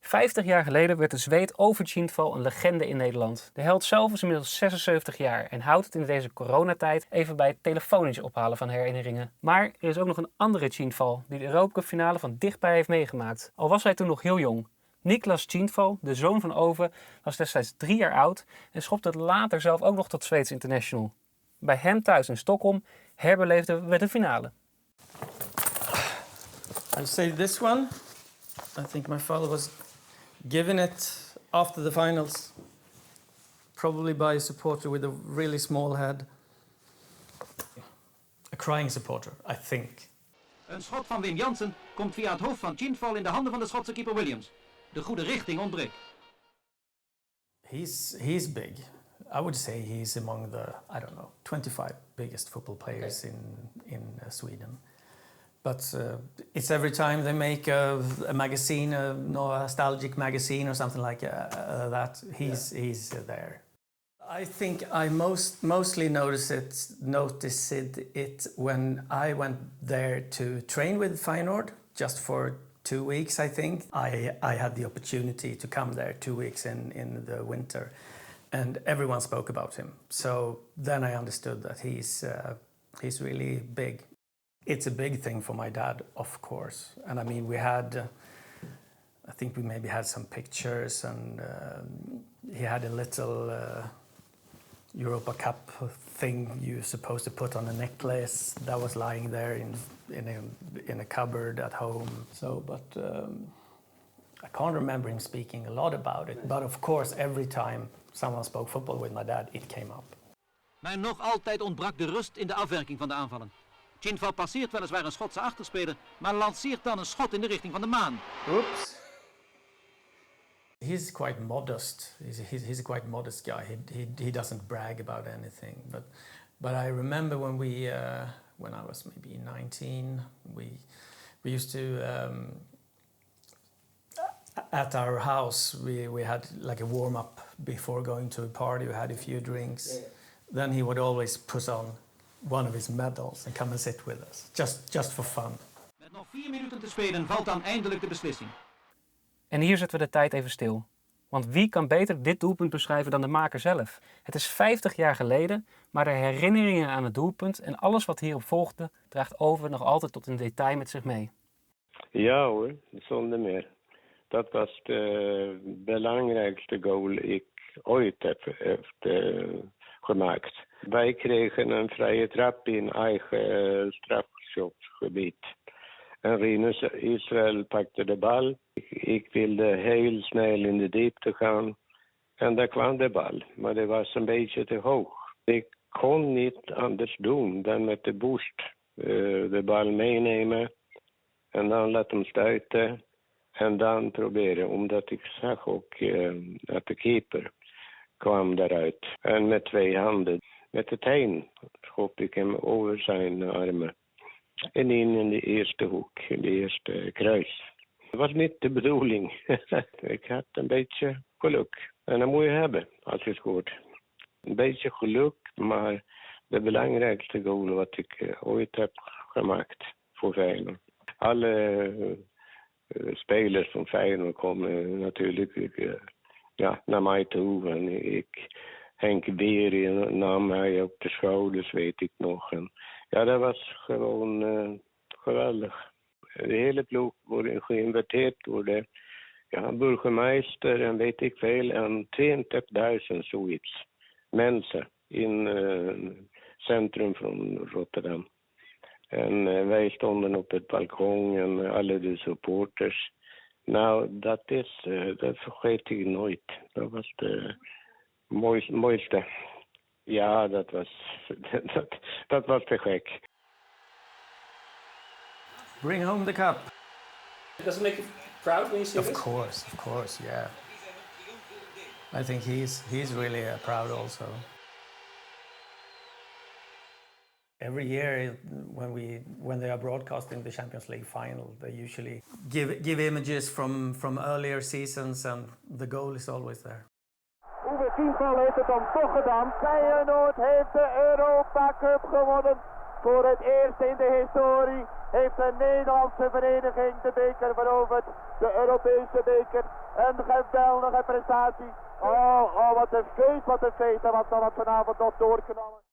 50 jaar geleden werd de Zweed Ove Kindvall een legende in Nederland. De held zelf is inmiddels 76 jaar en houdt het in deze coronatijd even bij het telefonisch ophalen van herinneringen. Maar er is ook nog een andere Kindvall die de Europa Cup finale van dichtbij heeft meegemaakt. Al was hij toen nog heel jong. Niklas Kindvall, de zoon van Ove, was destijds 3 jaar oud en schopte het later zelf ook nog tot Zweeds international. Bij hem thuis in Stockholm herbeleefden we de finale. I'll say this one. I think my father was given it after the finals, probably by a supporter with a really small head. A crying supporter, I think. Een schot van Wim Jansen komt via het hoofd van Kindvall in de handen van de Schotse keeper Williams. De goede richting ontbreekt. He's big. I would say he's among the, 25 biggest football players in Sweden. But it's every time they make a magazine, a nostalgic magazine or something like that, he's there. I think I mostly noticed it when I went there to train with Feyenoord, just for 2 weeks, I think. I had the opportunity to come there 2 weeks in the winter, and everyone spoke about him. So then I understood that he's really big. It's a big thing for my dad, of course. And I mean, I think we maybe had some pictures, and he had a little Europa Cup thing you're supposed to put on a necklace that was lying there in a cupboard at home. So, but I can't remember him speaking a lot about it. But of course, every time someone spoke football with my dad, it came up. Maar nog altijd ontbrak de rust in de afwerking van de aanvallen. Kindvall passeert weliswaar een Schotse achterspeler, maar lanceert dan een schot in de richting van de maan. Oops. He's quite modest. He's a quite modest guy. He doesn't brag about anything. But I remember when I was maybe 19, we used to at our house we had like a warm up before going to a party. We had a few drinks. Yeah. Then he would always put on one of his medals and come and sit with us, just for fun. Met nog 4 minuten te spelen valt dan eindelijk de beslissing. En hier zetten we de tijd even stil. Want wie kan beter dit doelpunt beschrijven dan de maker zelf? Het is 50 jaar geleden, maar de herinneringen aan het doelpunt en alles wat hierop volgde, draagt Ove nog altijd tot in detail met zich mee. Ja hoor, zonder meer. Dat was de belangrijkste goal ik ooit heb gemaakt. Wij kregen een vrije trap in eigen strafschopgebied. En Rinus Israël pakte de bal. Ik wilde heel snel in de diepte gaan. En daar kwam de bal. Maar det was een beetje te hoog. Ik kon niet anders doen dan met de boost de bal meenemen. En dan laten hem stuiten. En dan proberen. Omdat ik zag ook dat de keeper kwam daaruit. En met 2 handen. Met de teen schopte ik hem over zijn armen. En in de eerste hoek, in de eerste kruis. Dat was niet de bedoeling. Ik had een beetje geluk. En dat moet je hebben als je scoort. Een beetje geluk, maar de belangrijkste goal wat ik ooit heb gemaakt voor Feyenoord. Alle spelers van Feyenoord komen natuurlijk naar mij toe. En Henk Weer nam mij op de schouders, weet ik nog. En ja, dat was gewoon geweldig. De hele ploeg wordt geïnviteerd door de burgemeester en weet ik veel. En 20.000 zoiets mensen in het centrum van Rotterdam. En wij stonden op het balkon en alle de supporters. Nou, dat vergeet ik nooit. Dat was de mooiste. Ja, dat was te gek. Bring home the cup. Does it make you proud when you see Of course, yeah. I think he's really proud also. Every year when they are broadcasting the Champions League final, they usually give images from earlier seasons, and the goal is always there. Ove Kindvall heeft het dan toch gedaan. Feyenoord heeft de Europa Cup gewonnen. Voor het eerst in de historie. heeft de Nederlandse vereniging de beker veroverd. De Europese beker. Een geweldige prestatie. Oh, wat een feest, wat een feest. En wat zal het vanavond nog doorknallen.